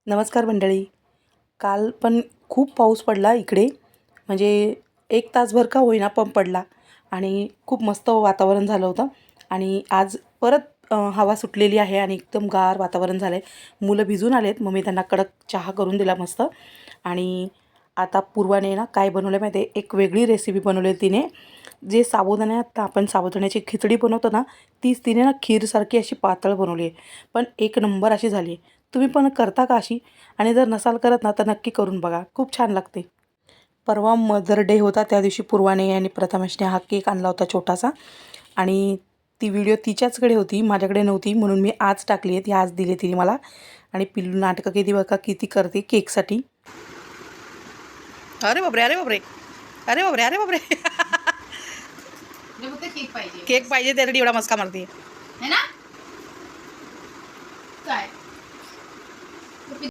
नमस्कार मंडळी. काल पण खूप पाऊस पडला इकडे, म्हणजे 1 तासभर का होईना पण पडला आणि खूप मस्त वातावरण झालं होतं. आणि आज परत हवा सुटलेली आहे आणि एकदम गार वातावरण झालं आहे. मुलं भिजून आलेत, मग मी त्यांना कडक चहा करून दिला मस्त. आणि आता पूर्वाने ना काय बनवलं माहिती आहे, एक वेगळी रेसिपी बनवली तिने. जे साबुदाण्यात आपण साबुदाण्याची खिचडी बनवतो ना, तीच तिने ना खीरसारखी अशी पातळ बनवली आहे, पण एक नंबर अशी झाली आहे. तुम्ही पण करता का अशी? आणि जर नसाल करत ना तर नक्की करून बघा, खूप छान लागते. परवा मदर डे होता, त्या दिवशी पूर्वाने आणि प्रथमेशने हा केक आणला होता छोटासा. आणि ती व्हिडिओ तिच्याचकडे होती, माझ्याकडे नव्हती, म्हणून मी आज टाकली आहे. ती आज दिली तिने मला. आणि पिल्लू नाटकं किती बघा किती करते केकसाठी. अरे बापरे, अरे बापरे, अरे बापरे, अरे बापरे. केक पाहिजे केक पाहिजे त्यासाठी एवढा मस्का मारते. है ना काय